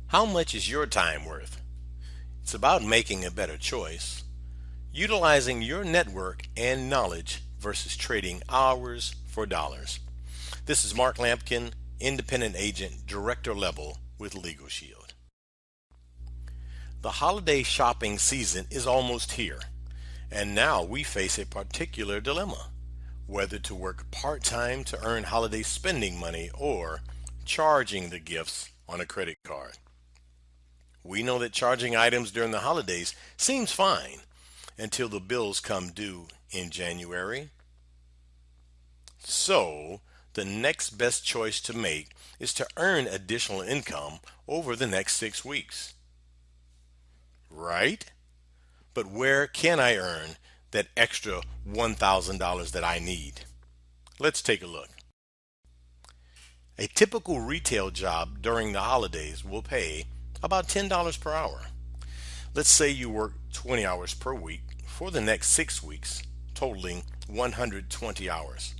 How much is your time worth? It's about making a better choice, utilizing your network and knowledge versus trading hours for dollars. This is Mark Lampkin, independent agent, director level with Legal Shield. The holiday shopping season is almost here, and now we face a particular dilemma: whether to work part-time to earn holiday spending money or charging the gifts on a credit card. We know that charging items during the holidays seems fine until the bills come due in January. So, the next best choice to make is to earn additional income over the next 6 weeks. Right? But where can I earn that extra $1,000 that I need? Let's take a look. A typical retail job during the holidays will pay about $10 per hour. Let's say you work 20 hours per week for the next 6 weeks, totaling 120 hours.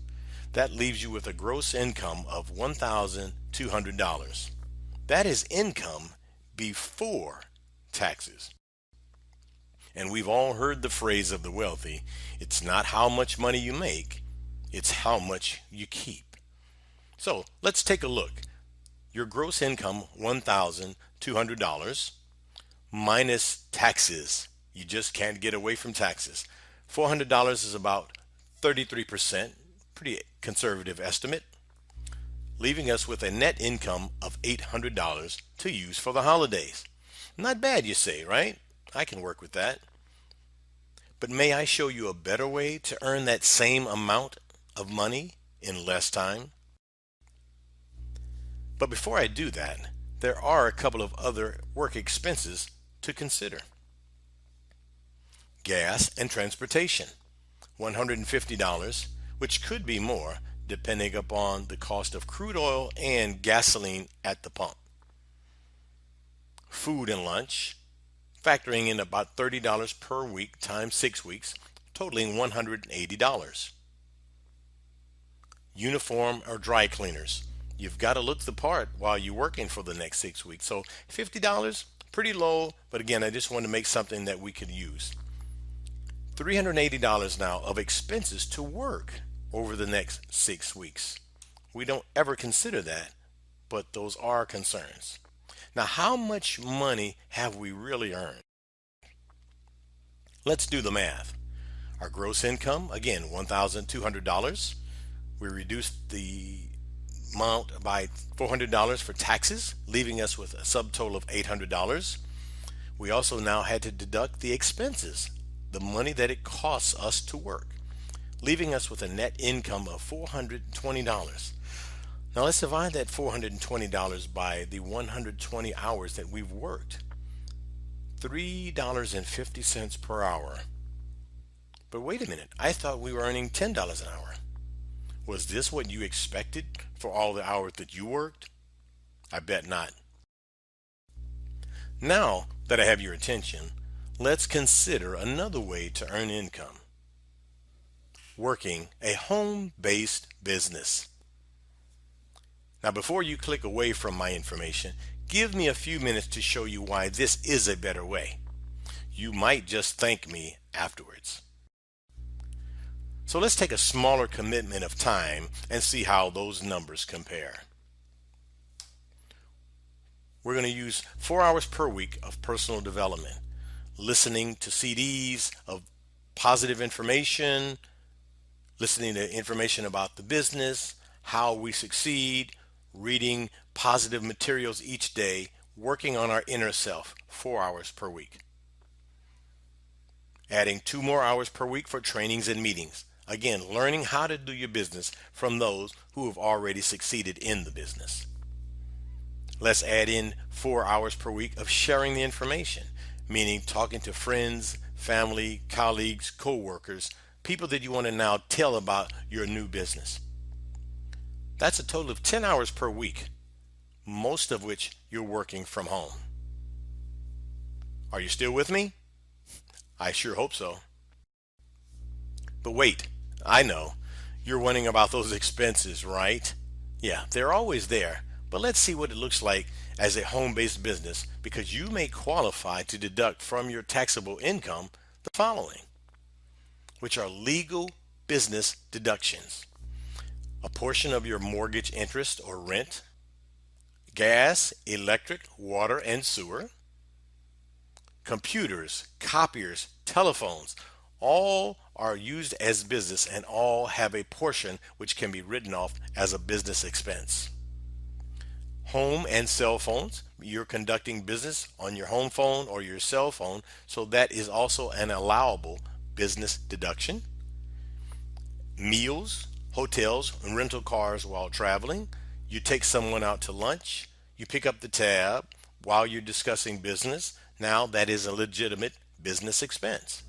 That leaves you with a gross income of $1,200. That is income before taxes. And we've all heard the phrase of the wealthy: it's not how much money you make, it's how much you keep. So let's take a look. Your gross income, $1,200, minus taxes. You just can't get away from taxes. $400 is about 33%, pretty conservative estimate, leaving us with a net income of $800 to use for the holidays. Not bad, you say, right? I can work with that. But may I show you a better way to earn that same amount of money in less time? But before I do that, there are a couple of other work expenses to consider. Gas and transportation, $150, which could be more depending upon the cost of crude oil and gasoline at the pump. Food and lunch, factoring in about $30 per week times 6 weeks, totaling $180. Uniform or dry cleaners. You've got to look the part while you're working for the next 6 weeks. So $50, pretty low, but again, I just want to make something that we could use. $380 now of expenses to work over the next 6 weeks. We don't ever consider that, but those are concerns. Now, how much money have we really earned? Let's do the math. Our gross income, again, $1,200. We reduced the amount by $400 for taxes, leaving us with a subtotal of $800. We also now had to deduct the expenses, the money that it costs us to work, leaving us with a net income of $420. Now let's divide that $420 by the 120 hours that we've worked. $3.50 per hour. But wait a minute, I thought we were earning $10 an hour. Was this what you expected for all the hours that you worked? I bet not. Now that I have your attention, let's consider another way to earn income: working a home-based business. Now, before you click away from my information, give me a few minutes to show you why this is a better way. You might just thank me afterwards. So let's take a smaller commitment of time and see how those numbers compare. We're going to use 4 hours per week of personal development, listening to CDs of positive information, listening to information about the business, how we succeed, reading positive materials each day, working on our inner self, 4 hours per week. Adding 2 more hours per week for trainings and meetings. Again, learning how to do your business from those who have already succeeded in the business. Let's add in 4 hours per week of sharing the information, meaning talking to friends, family, colleagues, co-workers, people that you want to now tell about your new business. That's a total of 10 hours per week, most of which you're working from home. Are you still with me? I sure hope so. But wait, I know, you're wondering about those expenses, right? Yeah, they're always there, But let's see what it looks like as a home-based business, because you may qualify to deduct from your taxable income the following, which are legal business deductions: a portion of your mortgage interest or rent, gas, electric, water, and sewer, computers, copiers, telephones. All are used as business and all have a portion which can be written off as a business expense. Home and cell phones. You're conducting business on your home phone or your cell phone, so that is also an allowable business deduction. Meals, hotels, and rental cars while traveling. You take someone out to lunch, you pick up the tab while you're discussing business. Now that is a legitimate business expense.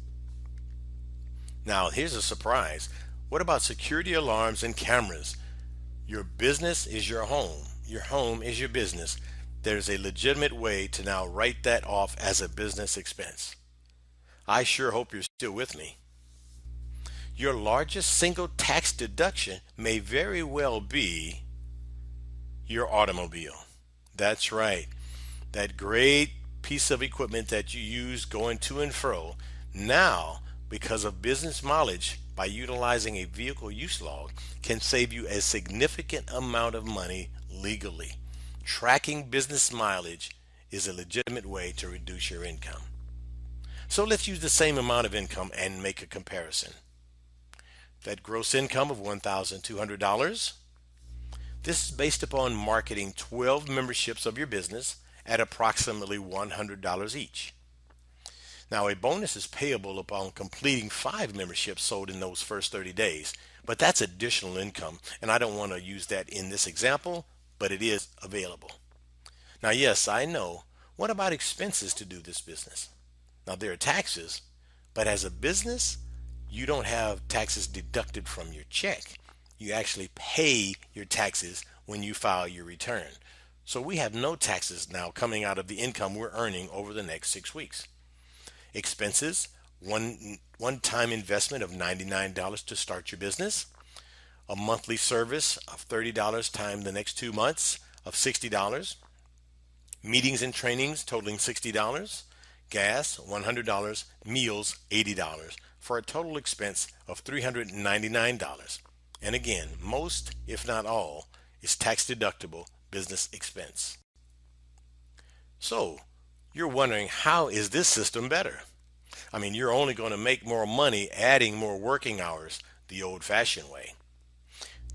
Now here's a surprise. What about security alarms and cameras? Your business is your home. Your home is your business. There's a legitimate way to now write that off as a business expense. I sure hope you're still with me. Your largest single tax deduction may very well be your automobile. That's right. That great piece of equipment that you use going to and fro. Now, because of business mileage, by utilizing a vehicle use log, can save you a significant amount of money legally. Tracking business mileage is a legitimate way to reduce your income. So let's use the same amount of income and make a comparison. That gross income of $1,200. This is based upon marketing 12 memberships of your business at approximately $100 each. Now, a bonus is payable upon completing 5 memberships sold in those first 30 days, but that's additional income, and I don't want to use that in this example, but it is available. Now, yes, I know. What about expenses to do this business? Now, there are taxes, but as a business, you don't have taxes deducted from your check. You actually pay your taxes when you file your return. So we have no taxes now coming out of the income we're earning over the next 6 weeks. Expenses: one-time investment of $99 to start your business, a monthly service of $30 times the next 2 months of $60, meetings and trainings totaling $60, gas $100, meals $80, for a total expense of $399. And again, most, if not all, is tax deductible business expense. So, you're wondering, how is this system better? I mean, you're only going to make more money adding more working hours the old-fashioned way.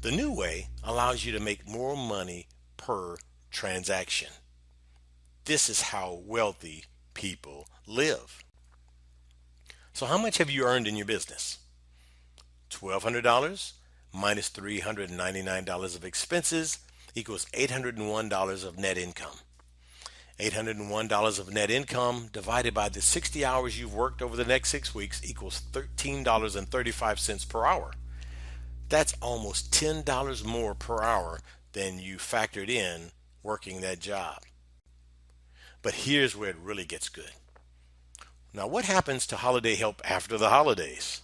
The new way allows you to make more money per transaction. This is how wealthy people live. So how much have you earned in your business? $1,200 minus $399 of expenses equals $801 of net income. $801 of net income divided by the 60 hours you've worked over the next 6 weeks equals $13.35 per hour. That's almost $10 more per hour than you factored in working that job. But here's where it really gets good. Now, what happens to holiday help after the holidays?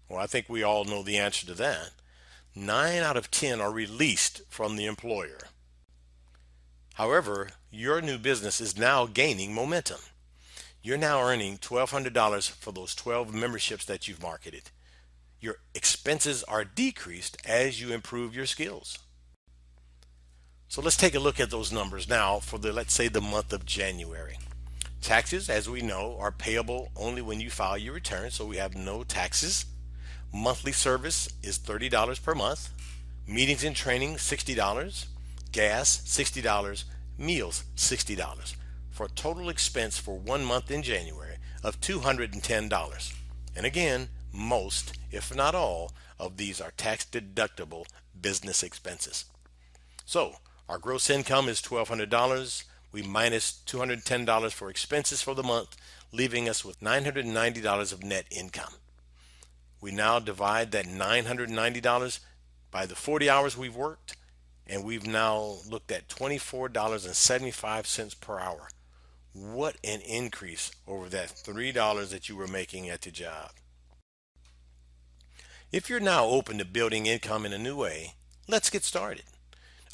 Well, I think we all know the answer to that. 9 out of 10 are released from the employer. However, your new business is now gaining momentum. You're now earning $1,200 for those 12 memberships that you've marketed. Your expenses are decreased as you improve your skills. So let's take a look at those numbers now for let's say the month of January. Taxes, as we know, are payable only when you file your return, so we have no taxes. Monthly service is $30 per month. Meetings and training, $60. Gas, $60. Meals, $60. For a total expense for 1 month in January of $210. And again, most, if not all, of these are tax deductible business expenses. So our gross income is $1,200. We minus $210 for expenses for the month, leaving us with $990 of net income. We now divide that $990 by the 40 hours we've worked, and we've now looked at $24.75 per hour. What an increase over that $3 that you were making at the job. If you're now open to building income in a new way, let's get started.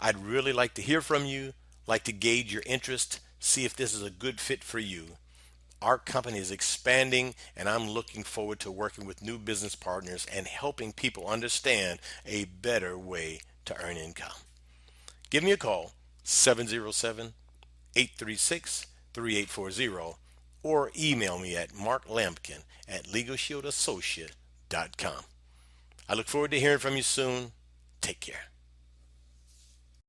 I'd really like to hear from you, like to gauge your interest, see if this is a good fit for you. Our company is expanding, and I'm looking forward to working with new business partners and helping people understand a better way to earn income. Give me a call, 707 836 3840, or email me at marklampkin at legalshieldassociate.com. I look forward to hearing from you soon. Take care.